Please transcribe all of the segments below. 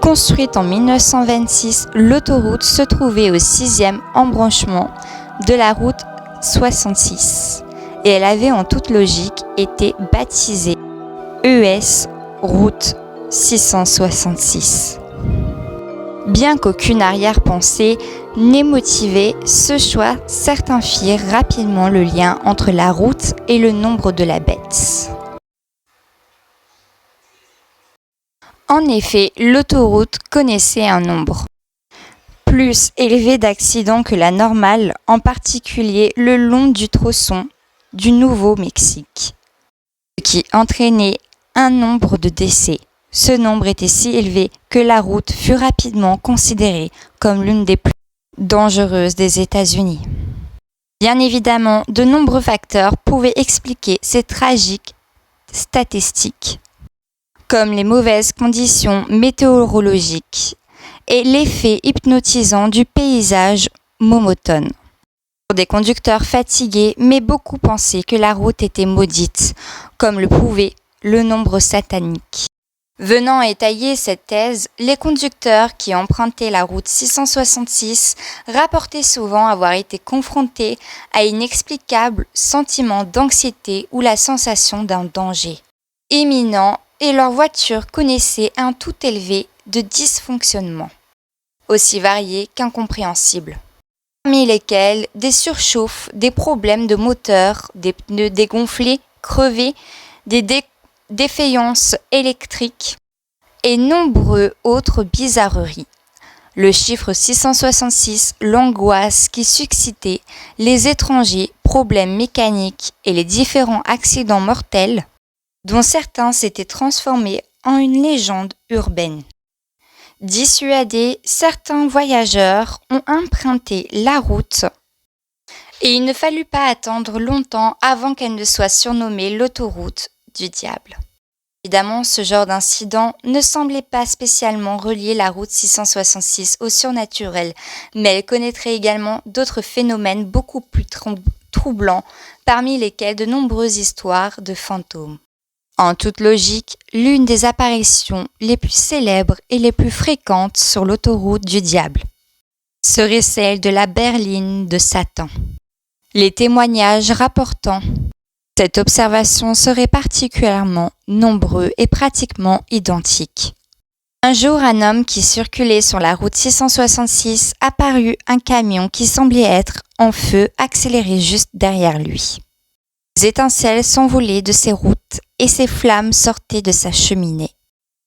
Construite en 1926, l'autoroute se trouvait au 6e embranchement de la route 66 et elle avait en toute logique été baptisée ES Route 666. Bien qu'aucune arrière-pensée n'ait motivé ce choix, certains firent rapidement le lien entre la route et le nombre de la bête. En effet, l'autoroute connaissait un nombre plus élevé d'accidents que la normale, en particulier le long du tronçon du Nouveau-Mexique, ce qui entraînait un nombre de décès. Ce nombre était si élevé que la route fut rapidement considérée comme l'une des plus dangereuses des États-Unis. Bien évidemment, de nombreux facteurs pouvaient expliquer ces tragiques statistiques, comme les mauvaises conditions météorologiques et l'effet hypnotisant du paysage monotone. Pour des conducteurs fatigués, mais beaucoup pensaient que la route était maudite, comme le prouvait le nombre satanique. Venant étayer cette thèse, les conducteurs qui empruntaient la route 666 rapportaient souvent avoir été confrontés à un inexplicable sentiment d'anxiété ou la sensation d'un danger imminent et leur voiture connaissait un taux élevé de dysfonctionnement, aussi varié qu'incompréhensible, parmi lesquels des surchauffes, des problèmes de moteur, des pneus dégonflés, crevés, des défaillances électriques et nombreux autres bizarreries. Le chiffre 666, l'angoisse qui suscitait les étrangers, problèmes mécaniques et les différents accidents mortels, dont certains s'étaient transformés en une légende urbaine. Dissuadés, certains voyageurs ont emprunté la route et il ne fallut pas attendre longtemps avant qu'elle ne soit surnommée l'autoroute du diable. Évidemment, ce genre d'incident ne semblait pas spécialement relier la route 666 au surnaturel, mais elle connaîtrait également d'autres phénomènes beaucoup plus troublants, parmi lesquels de nombreuses histoires de fantômes. En toute logique, l'une des apparitions les plus célèbres et les plus fréquentes sur l'autoroute du diable serait celle de la berline de Satan. Les témoignages rapportant cette observation seraient particulièrement nombreux et pratiquement identiques. Un jour, un homme qui circulait sur la route 666 apparut un camion qui semblait être en feu accéléré juste derrière lui. Des étincelles s'envolaient de ses routes et ses flammes sortaient de sa cheminée.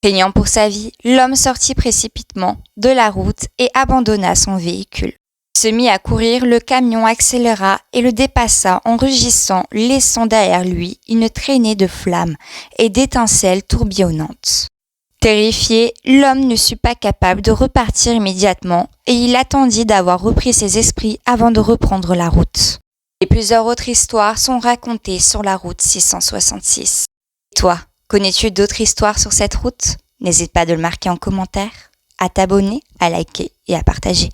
Craignant pour sa vie, l'homme sortit précipitamment de la route et abandonna son véhicule. Il se mit à courir, le camion accéléra et le dépassa en rugissant, laissant derrière lui une traînée de flammes et d'étincelles tourbillonnantes. Terrifié, l'homme ne fut pas capable de repartir immédiatement et il attendit d'avoir repris ses esprits avant de reprendre la route. Et plusieurs autres histoires sont racontées sur la route 666. Et toi, connais-tu d'autres histoires sur cette route ? N'hésite pas de le marquer en commentaire, à t'abonner, à liker et à partager.